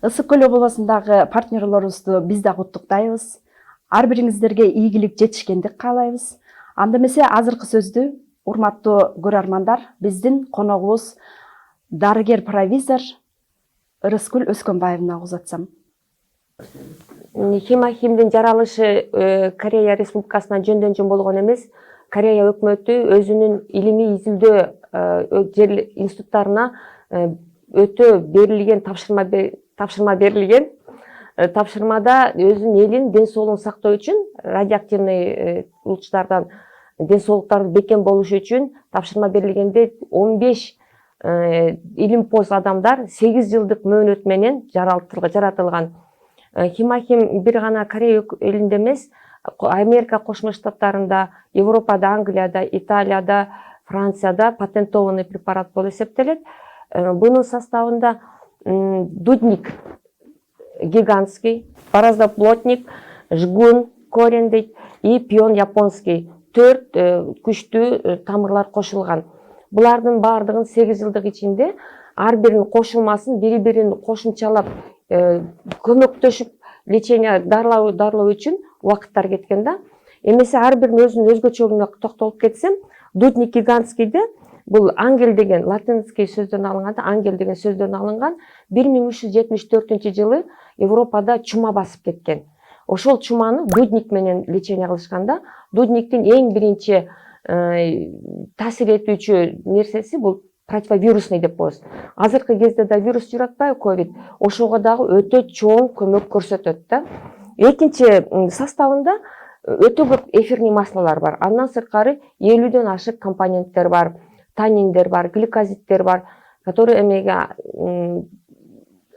Ысык көл обласындагы партнерлорубузду биз да куттуктайбыз. Ар бириңиздерге ийгилик жетишкендик каалайбыз. Анда эмесе азыркы сөздү урматтуу көрөрмандар, биздин коногубуз дарыгер-провизор Ырыскүл Өскөнбаевна узатсам. Химахимдин жаралышы Корея Республикасынан жөндөн-жөн болгон эмес. Корея өкмөтү өзүнүн илимий изилдөө институттарына өтө берилген тапшырма берилген. Тапшырмада өзүнүн элин ден соолугун сактоо үчүн, радиоактивный улуттардан ден соолуктары бекем болушу үчүн тапшырма берилгенде 15 илимпоз адамдар 8 жылдык мөөнөт менен жаратылган. Химахим бир гана Корея элинде эмес, Америка Кошмо Штаттарында, Европада, Англияда, Италияда, Францияда патентованный препарат болуп эсептелет. Бунун составында дудник гигантский, паразоплотник, жгун корень дейт, и пион японский 4 күчтүү тамырлар кошулган. Булардын баардыгын 8 жылдык ичинде ар биринин кошулмасын бири-бирин кошумчалап көмөктөшүп лечение дарылоо үчүн убакыттар кеткен да. Эмесе ар биринин өзүнүн өзгөчөлүгүнө токтолуп кетсем, дудник гигантскийде бул ангел деген латинский сөздөн алынган, ангел деген сөздөн алынган 1374-жылы Европада чума басып кеткен. Ошол чуманы дудник менен лечение кылышканда, дудниктин эң биринчи таасир этүүчү нерсеси бул противовирусный деп коебуз. Азыркы кезде да вирус жүрүп атпайбы, ковид. Ошого дагы өтө чоң көмөк көрсөтөт да. Экинчи составында өтө көп эфирный маслолор бар. Андан сырткары 50ден ашык компоненттер бар, таниндер бар, гликозиттер бар, которые эмеге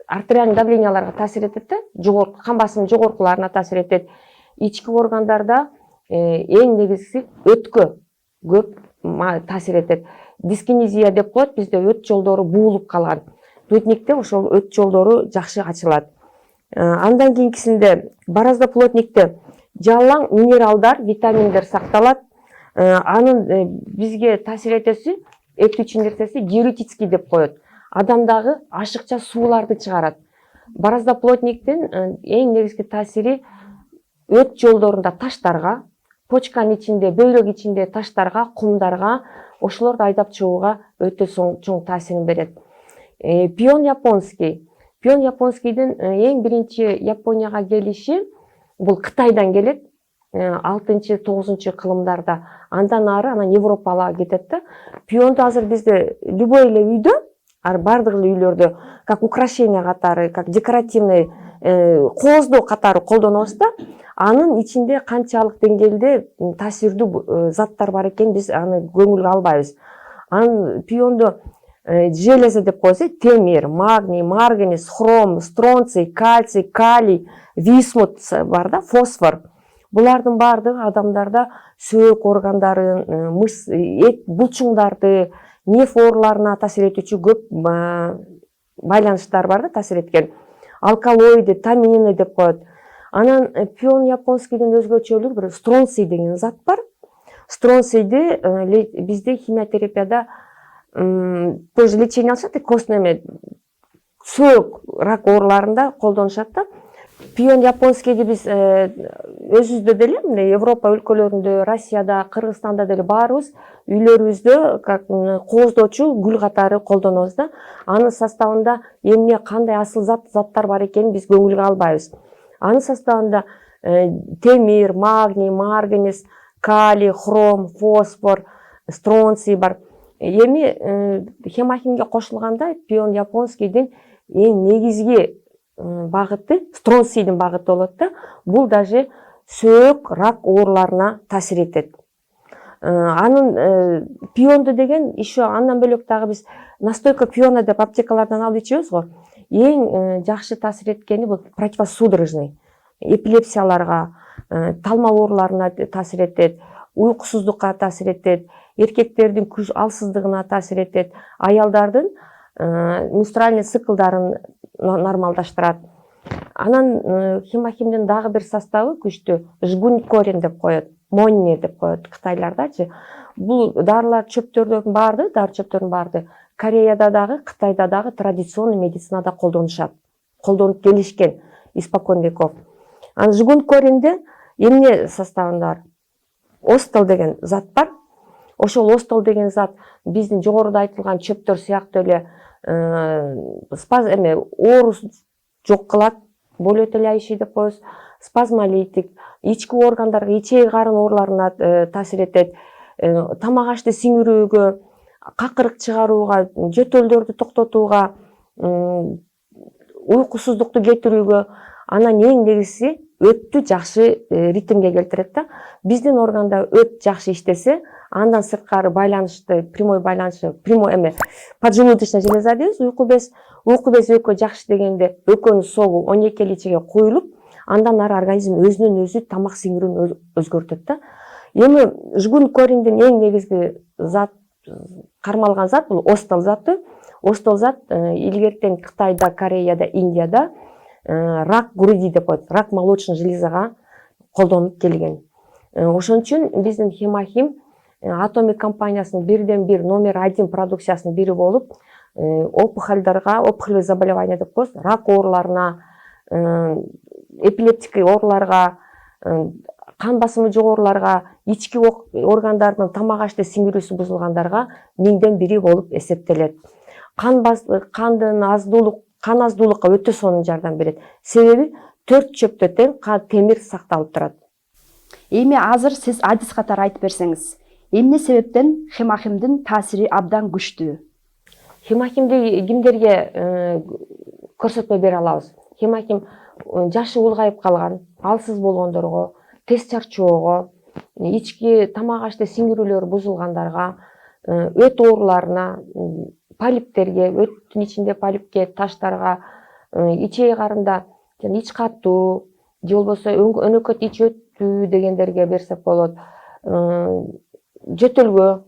артериальный давленияларга таасир этет да, жогорку кан басымы жогоркуларына таасир этет. Ички органдарда эң негизгиси өткө көп таасир этет. Дискинезия деп коет, бизде өт жолдору буулуп калган. Дудникте ошол өт жолдору жакшы ачылат. Андан кийинкисинде баразоплотникте жалаң минералдар, витаминдер сакталат. Анын бизге таасир этүүчү нерсеси диуретический деп коет. Адамдагы ашыкча сууларды чыгарат. Баразоплотниктин эң негизги таасири өт жолдорунда таштарга, почканын ичинде, бөйрөк ичинде таштарга, кумдарга, ошолорду айдап чыгууга өтө чоң таасирин берет. Пион японский. Пион японскийдин эң биринчи Японияга келиши бул Кытайдан келет. 6-9 кылымдарда. Андан ары анан Европага кетет да. Пионду азыр бизде любой эле үйдө, бардык үйлөрдө как украшение катары, как декоративный кооздоо катары колдонобуз да. Анын ичинде канчалык деңгээлде таасирдүү заттар бар экен, биз аны көңүлгө албайбыз. Анын пионду железо деп коебуз, темир, магний, марганец, хром, стронций, кальций, калий, висмут бар да, фосфор. Булардын баардыгы адамдарда сөөк органдарын, мышц, булчуңдарды, нерв ооруларына таасир этүүчү көп байланыштар бар да, таасир эткен. Алкалоиды, тамины деп коет. Анан пион японскийдин өзгөчөлүгү бир стронций деген зат бар. Стронцийди бизде химиотерапияда тоже лечение алышат, костный сөөк рак ооруларында колдонушат да. Пион японскийди биз өзүбүздө деле, Европа өлкөлөрүндө, Россияда, Кыргызстанда деле баарыбыз үйлөрүбүздө как кооздоочу гүл катары колдонобуз да. Анын составында эмне кандай асыл заттар бар экенин биз көңүлгө албайбыз. Анын составында темир, магний, марганец, калий, хром, фосфор, стронций бар. Эми химахимге кошулганда пион японскийдин эң негизги багыты стронцийдин багыты болот да. Бул даже сөөк, рак ооруларына таасир этет. Анын пионду деген еще андан бөлөк дагы биз настойка пиона деп аптекалардан алып ичебиз го. Эң жакшы таасир эткени бул противосудорожный. Эпилепсияларга, талма ооруларына таасир этет, уйкусуздукка таасир этет, эркектердин күч алсыздыгына таасир этет, аялдардын менструальный циклдарын нормалдаштырат. Анан химахимдин дагы бир составы күчтүү жгун корень деп коет, монни деп коет кытайлардачы. Бул дарылар чөптөрдүн баардыгы, дары чөптөрдүн баардыгы Кореяда дагы, Кытайда дагы традиционный медицинада колдонушат. колдонуп келишкен испокон веков. Анан жугун коринде эмне составында бар? Остол деген зат бар. Ошол остол деген зат биздин жогоруда айтылган чөптөр сыяктуу эле ооруз жок кылат, болиотеляющий деп коебуз, спазмолитик, ички органдарга, ичеги карын ооруларына таасир этет, тамак ашты сиңирүүгө, какырык чыгарууга, жөтөлдөрдү токтотууга, уйкусуздукту кетирүүгө, анан эң негизгиси өттү жакшы ритмге келтирет да. Биздин органда өт жакшы иштесе, андан сырткары байланышты, прямой байланышы, поджелудочная железа дейбиз, уйку без өккө жакшы дегенде өккөнүн согу 12 ичиге куюлуп, андан ары организм өзүнөн өзү тамак сиңирүүнү өзгөртөт да. Эми жугун кориндин эң негизги зат, кармалган зат бул остол заты. Остол зат илгертен Кытайда, Кореяда, Индияда рак груди деп коет, рак молочный железага колдонуп келген. Ошон үчүн биздин Хемахим Атомик компаниясынын бирден бир номер 1 продукциясынын бири болуп, опухолевый заболевание деп коебуз, рак ооруларына, эпилептик ооруларга, кан басымы жогоруларга, ички органдардын тамак ашты сиңирүүсү бузулгандарга миңден бири болуп эсептелет. Кандын аздуулук, кан аздуулукка өтө сонун жардам берет. Себеби 4 чөптө тең темир сакталып турат. Эми азыр сиз адис катары айтып берсеңиз, эмне себептен Хемахимдин таасири абдан күчтүү? Хемахимди кимдерге көрсөтмө бере алабыз? Хемахим жашы улгайып калган, алсыз болгондорго, тез чарчоого, ички тамак ашты сиңирүүлөр бузулгандарга, өт ооруларына, полиптерге, өттүн ичинде полипке, таштарга, ичеги карында ич катуу, же болбосо өнөкөт ич өттүү дегендерге берсек болот. Жөтөлгө,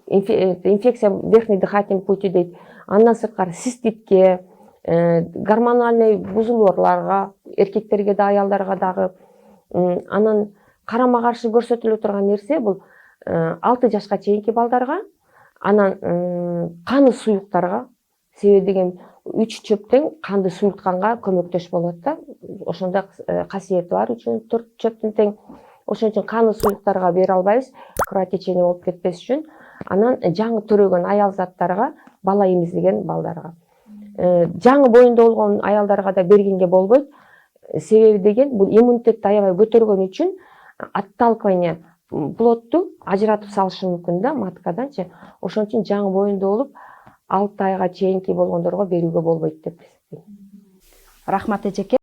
инфекция верхний дыхательный пути дейт. Андан сырткары циститке, гормональный бузулууларга, эркектерге да, аялдарга дагы. Анан карама каршы көрсөтүлө турган нерсе бул 6 жашка чейинки балдарга, анан каны суюктарга, себеби деген 3 чөптөн канды суюлтканга көмөктөш болот да. Ошондой касиети бар 4 чөптүн тең. Ошон үчүн каны суюктарга бере албайбыз, кровотечение болуп кетпес үчүн. Анан жаңы төрөгөн аял заттарга, бала эмизлеген балдарга. Жаңы боюнда болгон аялдарга да бергенге болбойт. Себеби деген бул иммунитетти аябай көтөргөн үчүн отталкивание плодду ажыратып салышы мүмкүн да маткаданчы. Ошон үчүн жаңы боюнда болуп 6 айга чейинки болгондорго берүүгө болбойт деп эсептейм. Рахмат эжеке.